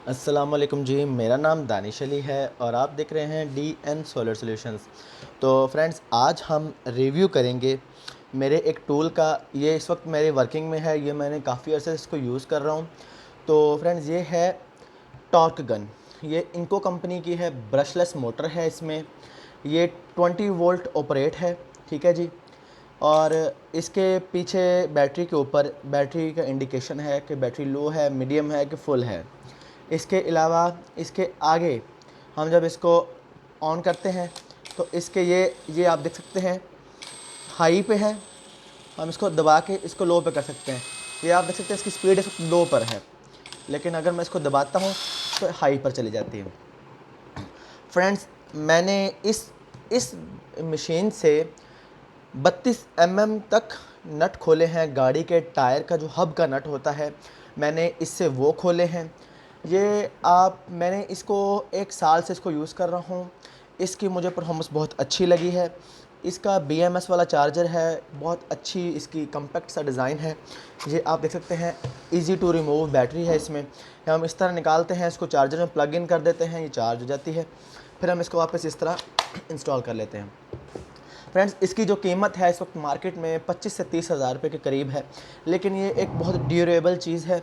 अस्सलाम वालेकुम जी, मेरा नाम दानिश अली है और आप देख रहे हैं DN सोलर सॉल्यूशंस। तो फ्रेंड्स, आज हम रिव्यू करेंगे मेरे एक टूल का। ये इस वक्त मेरे वर्किंग में है, ये मैंने काफ़ी अर्से से इसको यूज़ कर रहा हूँ। तो फ्रेंड्स, ये है टॉर्क गन। ये इनको कंपनी की है, ब्रशलेस मोटर है इसमें। ये 20 वोल्ट ऑपरेट है, ठीक है जी। और इसके पीछे बैटरी के ऊपर बैटरी का इंडिकेशन है कि बैटरी लो है, मीडियम है कि फुल है। इसके अलावा इसके आगे हम जब इसको ऑन करते हैं तो इसके ये आप देख सकते हैं हाई पे है। हम इसको दबा के इसको लो पे कर सकते हैं। ये आप देख सकते हैं इसकी स्पीड इस वक्त लो पर है, लेकिन अगर मैं इसको दबाता हूँ तो हाई पर चली जाती है। फ्रेंड्स, मैंने इस मशीन से 32 तक नट खोले हैं। गाड़ी के टायर का जो हब का नट होता है, मैंने इससे वो खोले हैं। मैंने इसको 1 साल से इसको यूज़ कर रहा हूँ। इसकी मुझे परफॉर्मेंस बहुत अच्छी लगी है। इसका BMS वाला चार्जर है, बहुत अच्छी इसकी कम्पैक्ट सा डिज़ाइन है। ये आप देख सकते हैं, इजी टू रिमूव बैटरी है इसमें। हम इस तरह निकालते हैं, इसको चार्जर में प्लग इन कर देते हैं, ये चार्ज हो जाती है। फिर हम इसको वापस इस तरह इंस्टॉल कर लेते हैं। फ्रेंड्स, इसकी जो कीमत है इस वक्त मार्केट में 25 से 30 हज़ार रुपये के करीब है, लेकिन ये एक बहुत ड्यूरेबल चीज़ है।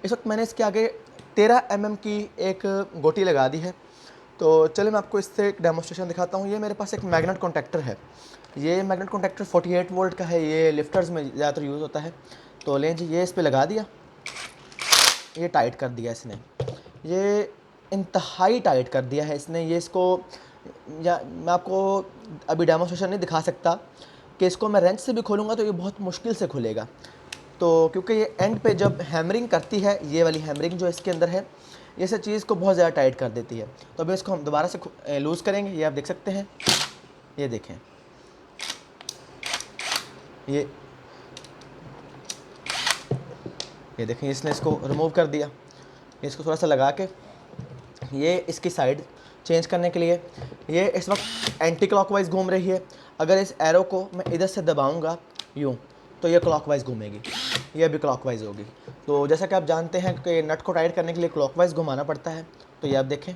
इस वक्त मैंने इसके आगे 13 की एक गोटी लगा दी है। तो चलिए मैं आपको इससे एक डेमोस्ट्रेशन दिखाता हूँ। ये मेरे पास एक मैग्नेट कॉन्टैक्टर है। ये मैग्नेट कॉन्टैक्टर 48 वोल्ट का है। ये लिफ्टर्स में ज़्यादातर यूज़ होता है। तो लें जी, ये इस पर लगा दिया, ये टाइट कर दिया इसने। ये इंतहाई टाइट कर दिया है इसने। ये इसको या मैं आपको अभी डेमोस्ट्रेशन नहीं दिखा सकता कि इसको मैं रेंच से भी खोलूँगा तो ये बहुत मुश्किल से खुलेगा। तो क्योंकि ये एंड पे जब हैमरिंग करती है, ये वाली हैमरिंग जो इसके अंदर है, ये सब चीज़ को बहुत ज़्यादा टाइट कर देती है। तो अभी इसको हम दोबारा से लूज़ करेंगे। ये आप देख सकते हैं, ये देखें, ये ये देखें, इसने इसको रिमूव कर दिया। इसको थोड़ा सा लगा के, ये इसकी साइड चेंज करने के लिए, ये इस वक्त एंटी क्लॉकवाइज घूम रही है। अगर इस एरो को मैं इधर से दबाऊंगा यूँ, तो ये क्लॉकवाइज घूमेगी, ये भी क्लॉकवाइज होगी। तो जैसा कि आप जानते हैं कि नट को टाइट करने के लिए क्लॉकवाइज घुमाना पड़ता है। तो ये आप देखें,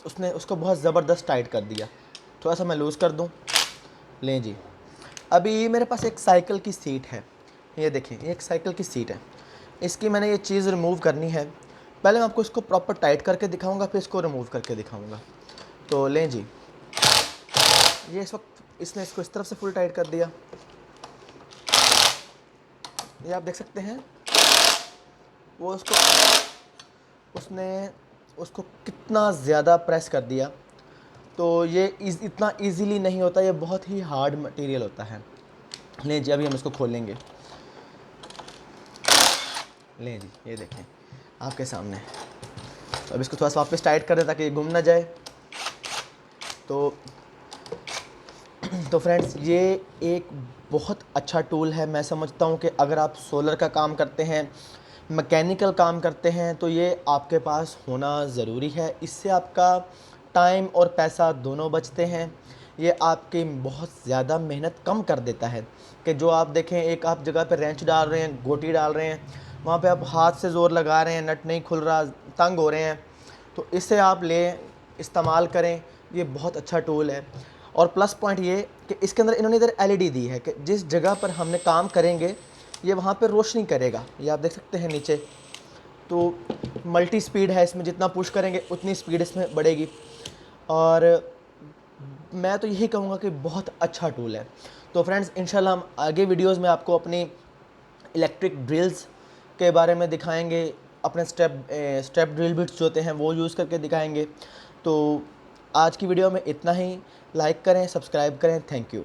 उसने उसको बहुत ज़बरदस्त टाइट कर दिया। थोड़ा सा मैं लूज़ कर दूँ। लें जी, अभी मेरे पास एक साइकिल की सीट है। ये देखें, ये एक साइकिल की सीट है। इसकी मैंने ये चीज़ रिमूव करनी है। पहले मैं आपको इसको प्रॉपर टाइट करके दिखाऊंगा, फिर इसको रिमूव करके दिखाऊंगा। तो लें जी, ये इस वक्त इसने इसको इस तरफ से फुल टाइट कर दिया। ये आप देख सकते हैं, वो उसने उसको कितना ज़्यादा प्रेस कर दिया। तो ये इतना इजीली नहीं होता, ये बहुत ही हार्ड मटेरियल होता है। लें जी, अभी हम इसको खोलेंगे। लें जी, ये देखें आपके सामने। तो अब इसको थोड़ा सा वापस टाइट कर दें ताकि ये गुम ना जाए। तो फ्रेंड्स, ये एक बहुत अच्छा टूल है। मैं समझता हूँ कि अगर आप सोलर का काम करते हैं, मैकेनिकल काम करते हैं, तो ये आपके पास होना ज़रूरी है। इससे आपका टाइम और पैसा दोनों बचते हैं। ये आपकी बहुत ज़्यादा मेहनत कम कर देता है कि जो आप देखें, एक आप जगह पर रेंच डाल रहे हैं, गोटी डाल रहे हैं, वहाँ पे आप हाथ से ज़ोर लगा रहे हैं, नट नहीं खुल रहा, तंग हो रहे हैं। तो इससे आप लें, इस्तेमाल करें। ये बहुत अच्छा टूल है। और प्लस पॉइंट ये कि इसके अंदर इन्होंने इधर LED दी है कि जिस जगह पर हमने काम करेंगे, ये वहाँ पर रोशनी करेगा। ये आप देख सकते हैं नीचे। तो मल्टी स्पीड है इसमें, जितना पुश करेंगे उतनी स्पीड इसमें बढ़ेगी। और मैं तो यही कहूँगा कि बहुत अच्छा टूल है। तो फ्रेंड्स, इंशाल्लाह हम आगे वीडियोज़ में आपको अपनी इलेक्ट्रिक ड्रिल्स के बारे में दिखाएंगे। अपने स्टेप ड्रिल बिट्स जो होते हैं वो यूज़ करके दिखाएंगे। तो आज की वीडियो में इतना ही। लाइक करें, सब्सक्राइब करें। Thank you.